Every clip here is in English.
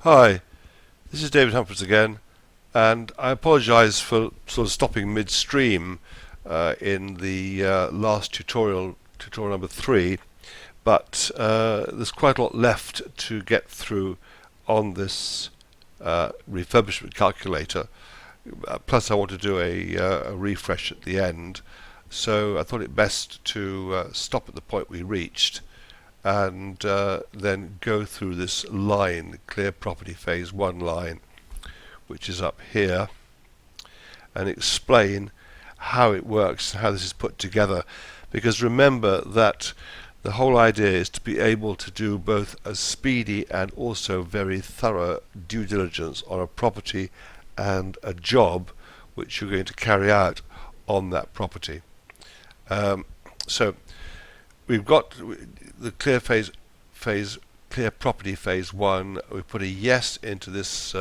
Hi, this is David Humphreys again, and I apologise for sort of stopping midstream in the last tutorial number 3, but there's quite a lot left to get through on this refurbishment calculator. Plus I want to do a refresh at the end, so I thought it best to stop at the point we reached and then go through this line, clear property phase 1 line, which is up here, and explain how it works, how this is put together. Because remember that the whole idea is to be able to do both a speedy and also very thorough due diligence on a property and a job which you're going to carry out on that property. So we've got the clear clear property phase 1. We put a yes into this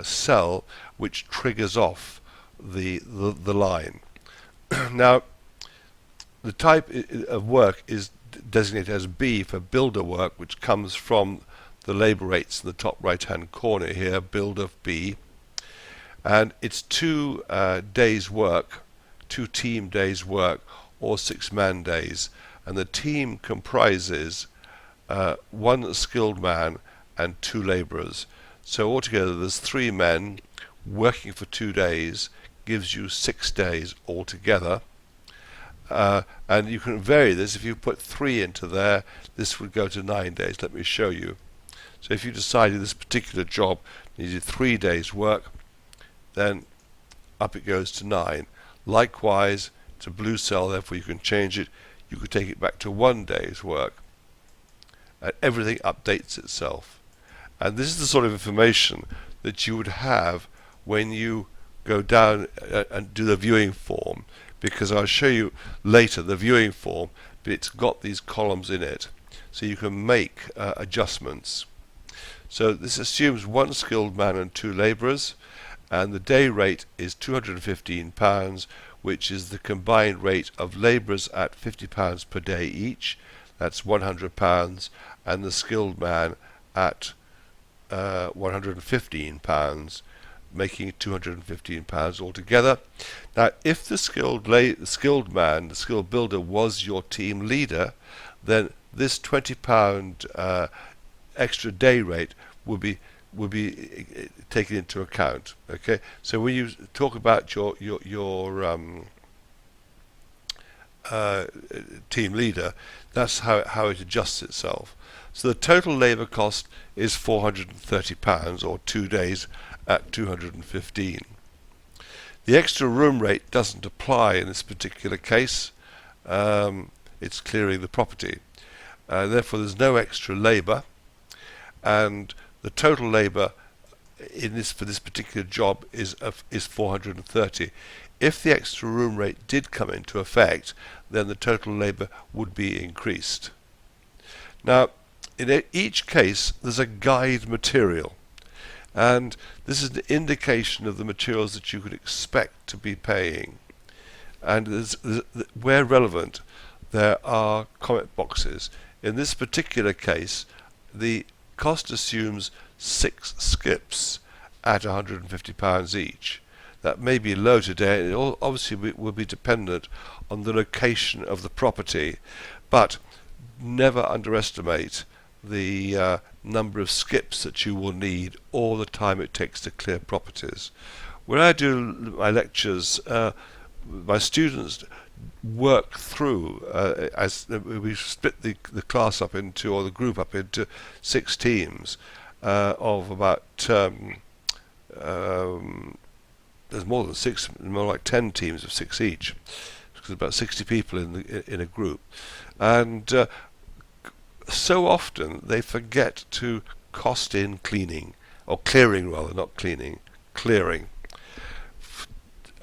cell, which triggers off the line. Now, the type of work is designated as B for builder work, which comes from the labour rates in the top right hand corner here, build of B, and it's 2 days work, 2 team days work, or 6 man days, and the team comprises 1 skilled man and 2 labourers. So altogether there's 3 men working for 2 days, gives you 6 days altogether. And you can vary this. If you put 3 into there, this would go to 9 days. Let me show you. So if you decided this particular job needed 3 days work, then up it goes to 9. Likewise, it's a blue cell, therefore you can change it. You could take it back to 1 day's work, and everything updates itself. And this is the sort of information that you would have when you go down and do the viewing form, because I'll show you later the viewing form, but it's got these columns in it, so you can make adjustments. So this assumes 1 skilled man and 2 labourers, and the day rate is £215, which is the combined rate of labourers at £50 per day each. That's £100, and the skilled man at £115, making £215 altogether. Now, if the skilled man, the skilled builder, was your team leader, then this £20 extra day rate would be taken into account. Okay, so when you talk about your team leader, that's how it adjusts itself. So the total labour cost is £430, or 2 days at 215. The extra room rate doesn't apply in this particular case. It's clearing the property. Therefore there's no extra labour, and the total labour for this particular job is 430. If the extra room rate did come into effect, then the total labour would be increased. Now, in each case there's a guide material, and this is an indication of the materials that you could expect to be paying. And where relevant, there are comment boxes. In this particular case, the cost assumes 6 skips at £150 each. That may be low today. It obviously will be dependent on the location of the property, but never underestimate the number of skips that you will need or the time it takes to clear properties. When I do my lectures, my students work through, as we split the class up into, or the group up into 6 teams of about there's more than 6, more like 10 teams of 6 each, because there's about 60 people in a group, and so often they forget to cost in cleaning, or clearing rather, not cleaning, clearing.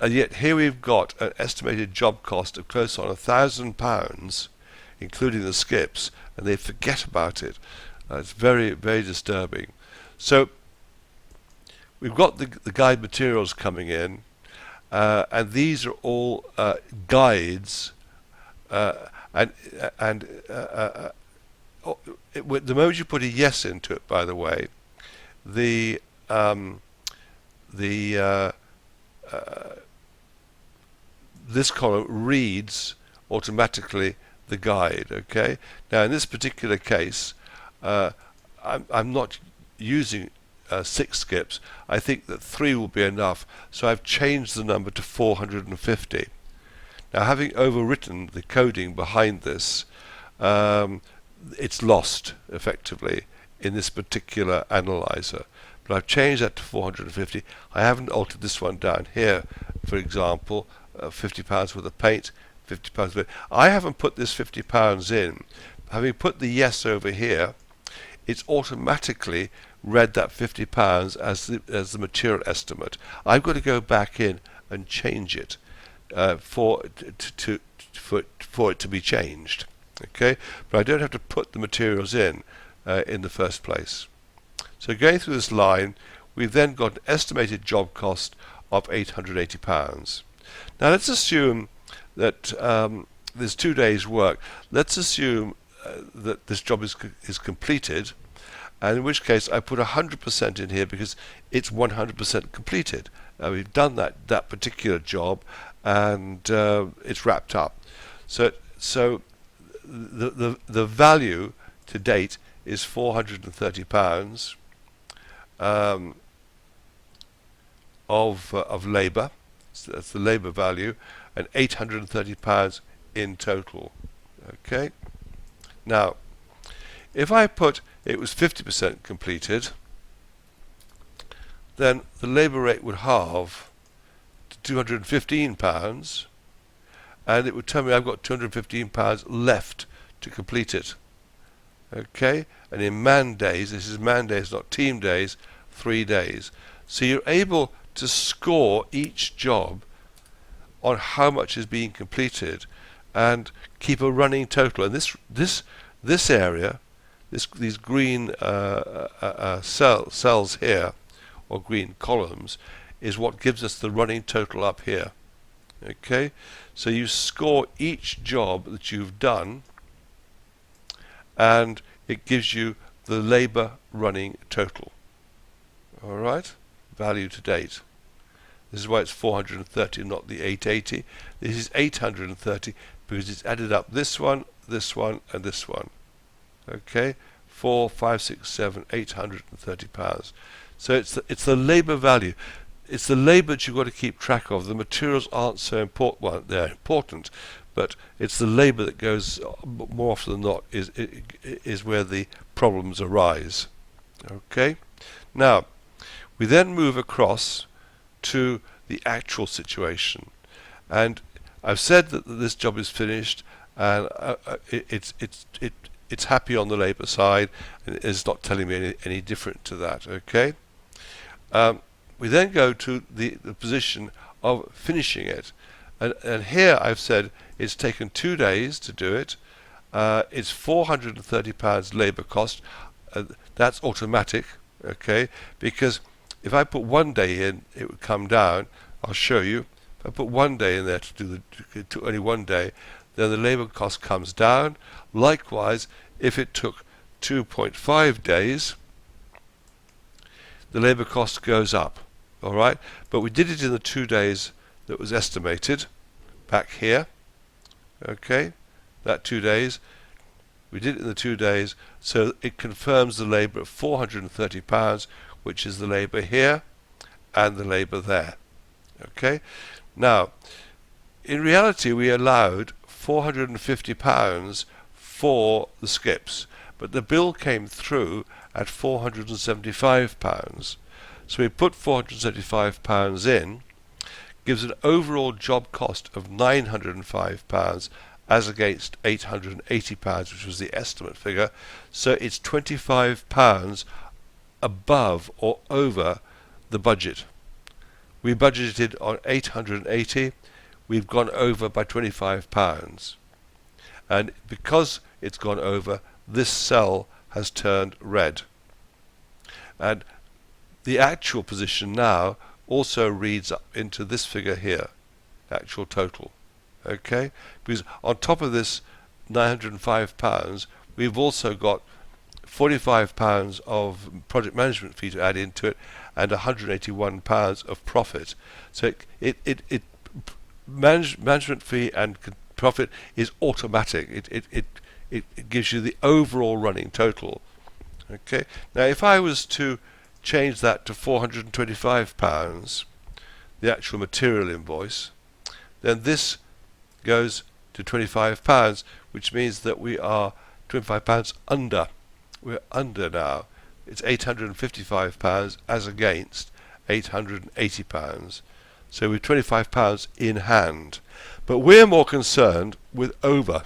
And yet here we've got an estimated job cost of close on £1,000, including the skips, and they forget about it. It's very, very disturbing. So we've got the guide materials coming in, and these are all guides, and the moment you put a yes into it, by the way, the this column reads automatically the guide. Okay. Now in this particular case, I'm not using 6 skips. I think that 3 will be enough, so I've changed the number to 450. Now, having overwritten the coding behind this, it's lost effectively in this particular analyzer. But I've changed that to 450. I haven't altered this one down here, for example, £50 worth of paint, £50 worth of paint. I haven't put this £50 in. Having put the yes over here, it's automatically read that £50 as the material estimate. I've got to go back in and change it for it to be changed. Okay, but I don't have to put the materials in the first place. So going through this line, we've then got an estimated job cost of £880. Now let's assume that there's 2 days' work. Let's assume that this job is completed, and in which case I put 100% in here because it's 100% completed. We've done that particular job, and it's wrapped up. So the value to date is £430 of labour. So that's the labour value, and £830 in total. Okay. Now, if I put it was 50% completed, then the labour rate would halve to £215, and it would tell me I've got £215 left to complete it. Okay, and in man days, this is man days, not team days, 3 days. So you're able to score each job on how much is being completed and keep a running total. And this area, these green cells here, or green columns, is what gives us the running total up here. Okay, so you score each job that you've done, and it gives you the labour running total. All right, value to date. This is why it's 430, not the 880. This is 830 because it's added up this one, and this one. Okay, 4, 5, 6, 7, £830. So it's the labour value. It's the labour that you've got to keep track of. The materials aren't so important. Well, they're important, but it's the labour that goes, more often than not, is where the problems arise. Okay. Now, we then move across to the actual situation, and I've said that this job is finished, and it's happy on the labour side, and it's not telling me any different to that. Okay. We then go to the position of finishing it, and here I've said it's taken 2 days to do it. It's £430 labour cost. That's automatic, okay? Because if I put 1 day in, it would come down. I'll show you. If I put 1 day in there to only 1 day, then the labour cost comes down. Likewise, if it took 2.5 days, the labour cost goes up. All right, but we did it in the 2 days that was estimated back here. Okay, that 2 days, we did it in the 2 days, so it confirms the labour of £430, which is the labour here and the labour there. Okay, now in reality we allowed £450 for the skips, but the bill came through at £475. So we put £475 in, gives an overall job cost of £905 as against £880, which was the estimate figure. So it's £25 above or over the budget. We budgeted on £880, we've gone over by £25. And because it's gone over, this cell has turned red. And the actual position now also reads up into this figure here, actual total. Okay? Because on top of this £905, we've also got £45 of project management fee to add into it, and £181 of profit. So management fee and profit is automatic. It gives you the overall running total. Okay. Now, if I was to change that to £425, the actual material invoice, then this goes to £25, which means that we are £25 under. We're under now. It's £855 as against £880. So we're £25 in hand. But we're more concerned with over.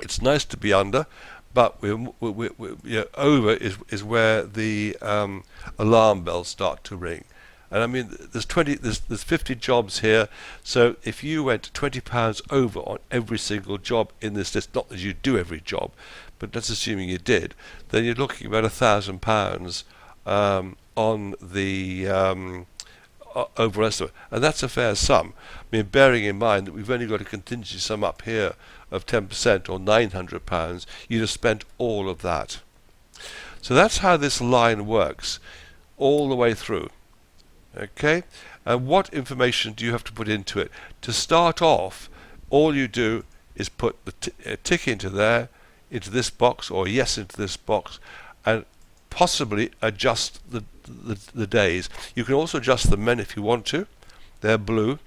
It's nice to be under, but over is where the alarm bells start to ring. And I mean, there's 50 jobs here, so if you went £20 over on every single job in this list, not that you do every job, but that's assuming you did, then you're looking about £1,000 on the overall estimate, and that's a fair sum. I mean, bearing in mind that we've only got a contingency sum up here of 10% or £900, you'd have spent all of that. So that's how this line works all the way through. Okay, and what information do you have to put into it? To start off, all you do is put the tick into there, into this box, or yes into this box, and possibly adjust the days. You can also adjust the men if you want to. They're blue,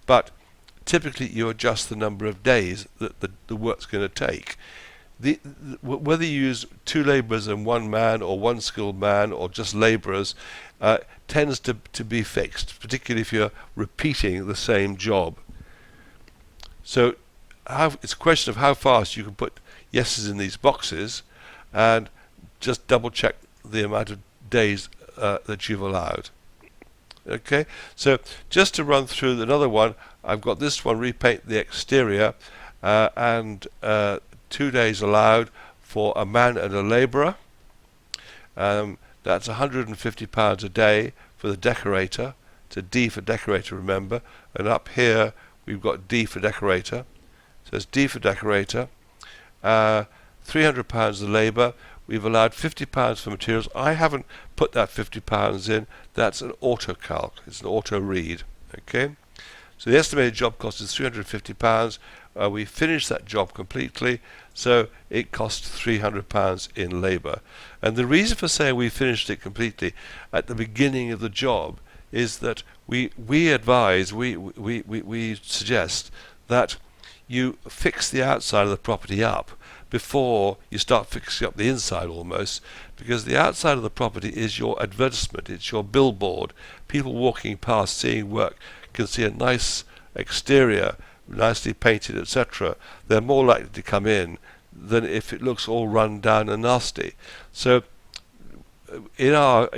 but typically you adjust the number of days that the work's going to take. Whether you use 2 labourers and 1 man, or 1 skilled man, or just labourers, tends to be fixed, particularly if you're repeating the same job. So it's a question of how fast you can put yeses in these boxes, and just double check the amount of days that you've allowed. Okay, so just to run through another one, I've got this one, repaint the exterior, and 2 days allowed for a man and a labourer. That's £150 a day for the decorator. It's a D for decorator, remember, and up here we've got D for decorator. So it's D for decorator. £300 the labour. We've allowed £50 for materials. I haven't put that £50 in. That's an auto calc. It's an auto read. Okay. So the estimated job cost is £350. We finished that job completely, so it cost £300 in labour. And the reason for saying we finished it completely at the beginning of the job is that we suggest that you fix the outside of the property up before you start fixing up the inside almost, because the outside of the property is your advertisement, it's your billboard. People walking past seeing work can see a nice exterior, nicely painted, etc. They're more likely to come in than if it looks all run down and nasty. So in our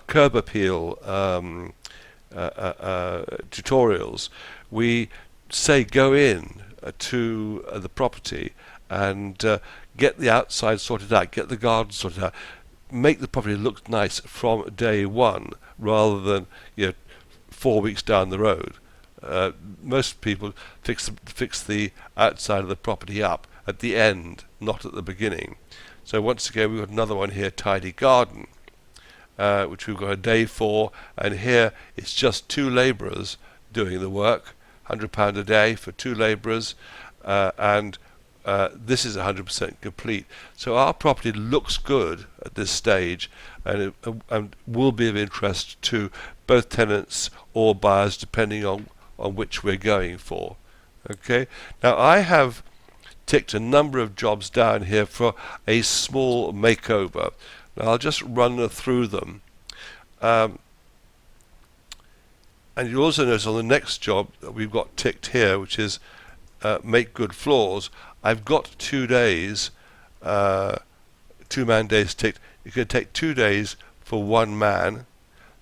curb appeal tutorials, we say go in to the property and get the outside sorted out, get the garden sorted out, make the property look nice from day one rather than 4 weeks down the road. Most people fix the outside of the property up at the end, not at the beginning. So once again, we've got another one here, tidy garden, which we've got a day for, and here it's just 2 labourers doing the work, £100 a day for 2 labourers, and this is 100% complete. So our property looks good at this stage, and will be of interest to both tenants or buyers depending on which we're going for. Okay. Now I have ticked a number of jobs down here for a small makeover. Now I'll just run through them. And you'll also notice on the next job that we've got ticked here, which is make good floors. I've got 2 days, 2-man days ticked. It could take 2 days for 1 man,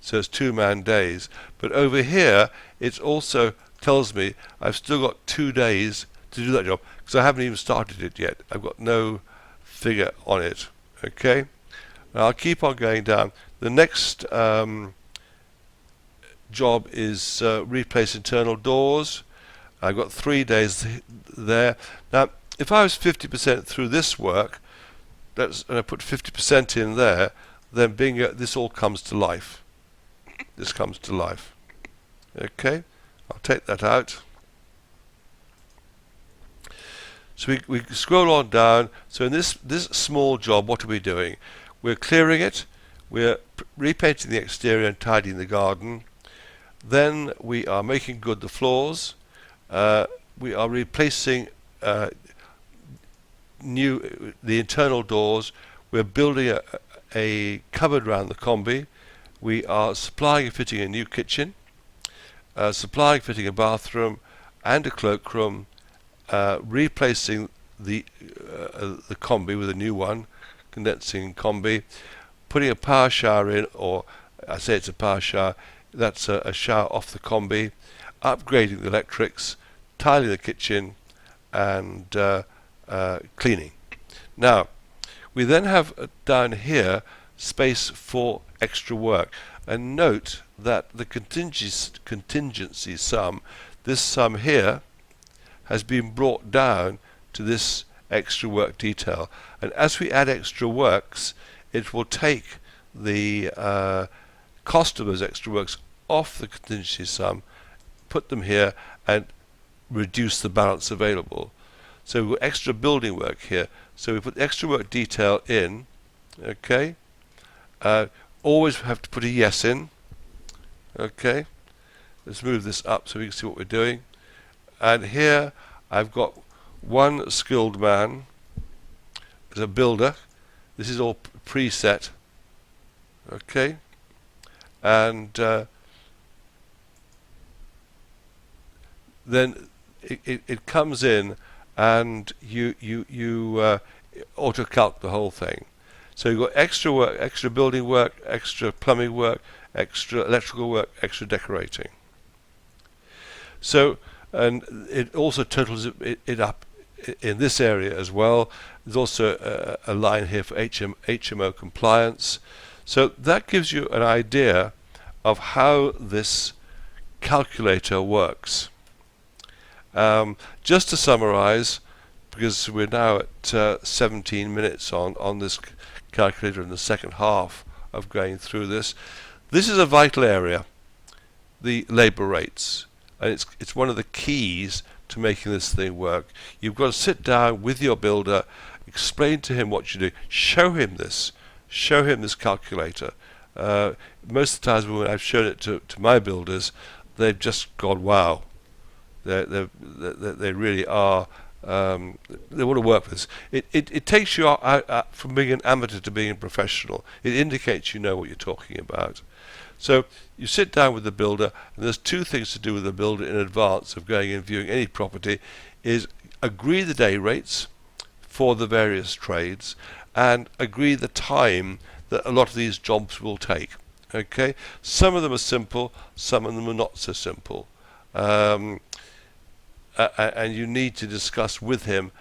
so it's 2-man days. But over here, it also tells me I've still got 2 days to do that job, because I haven't even started it yet. I've got no figure on it. Okay? Now I'll keep on going down. The next job is replace internal doors. I've got 3 days there. Now, if I was 50% through this work, and I put 50% in there, then this all comes to life. This comes to life. Okay, I'll take that out. So we scroll on down. So in this small job, what are we doing? We're clearing it. We're repainting the exterior and tidying the garden. Then we are making good the floors. We are replacing the internal doors. We're building a cupboard around the combi. We are supplying and fitting a new kitchen, supplying and fitting a bathroom and a cloakroom, replacing the combi with a new one, condensing combi, putting a power shower in, or I say it's a power shower, that's a shower off the combi, upgrading the electrics, tiling the kitchen, and cleaning. Now, we then have down here space for extra work. And note that the contingency sum, this sum here, has been brought down to this extra work detail. And as we add extra works, it will take the cost of those extra works off the contingency sum, put them here, and reduce the balance available. So we've got extra building work here. So we put extra work detail in, okay? Always have to put a yes in, okay? Let's move this up so we can see what we're doing. And here I've got one skilled man as a builder. This is all preset, okay? And then it comes in, and you auto-calc the whole thing. So you've got extra work, extra building work, extra plumbing work, extra electrical work, extra decorating. So, and it also totals it up in this area as well. There's also a line here for HMO compliance. So that gives you an idea of how this calculator works. Just to summarize, because we're now at 17 minutes on this calculator in the second half of going through this. This is a vital area, the labour rates, and it's one of the keys to making this thing work. You've got to sit down with your builder, explain to him what you do, show him this calculator. Most of the times when I've shown it to my builders, they've just gone, wow. They really are. They want to work with this. It takes you out from being an amateur to being a professional. It indicates you know what you're talking about. So you sit down with the builder, and there's two things to do with the builder in advance of going and viewing any property: is agree the day rates for the various trades, and agree the time that a lot of these jobs will take. Okay, some of them are simple, some of them are not so simple. And you need to discuss with him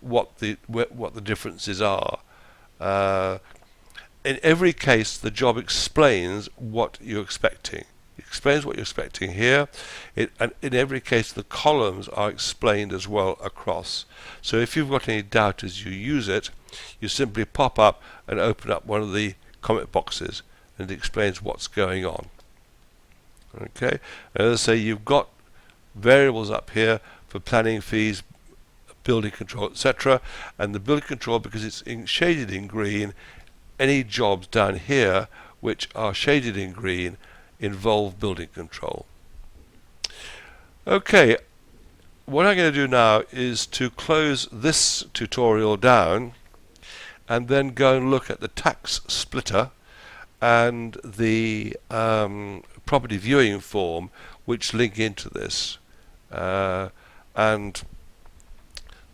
what the differences are. In every case, the job explains what you're expecting. It explains what you're expecting here, and in every case, the columns are explained as well across. So if you've got any doubt as you use it, you simply pop up and open up one of the comment boxes, and it explains what's going on. Okay, and as I say, you've got variables up here for planning fees, building control, etc. And the building control, because it's shaded in green, any jobs down here which are shaded in green involve building control. Okay, what I'm going to do now is to close this tutorial down and then go and look at the tax splitter and the property viewing form, which link into this, and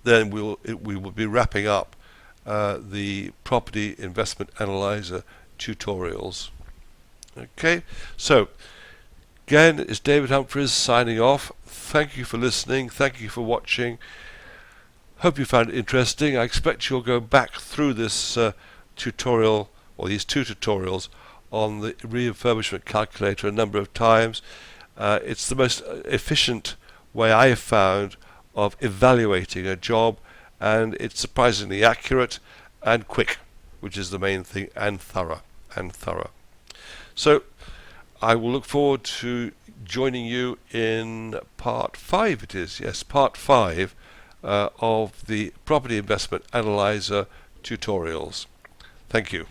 then we will be wrapping up the Property Investment Analyser tutorials. Okay, so again, it's David Humphreys signing off. Thank you for listening. Thank you for watching. Hope you found it interesting. I expect you'll go back through this tutorial, or these two tutorials, on the refurbishment calculator a number of times. It's the most efficient way I have found of evaluating a job, and it's surprisingly accurate, and quick, which is the main thing, and thorough. So I will look forward to joining you in part 5. It is, yes, part 5 of the Property Investment Analyzer tutorials. Thank you.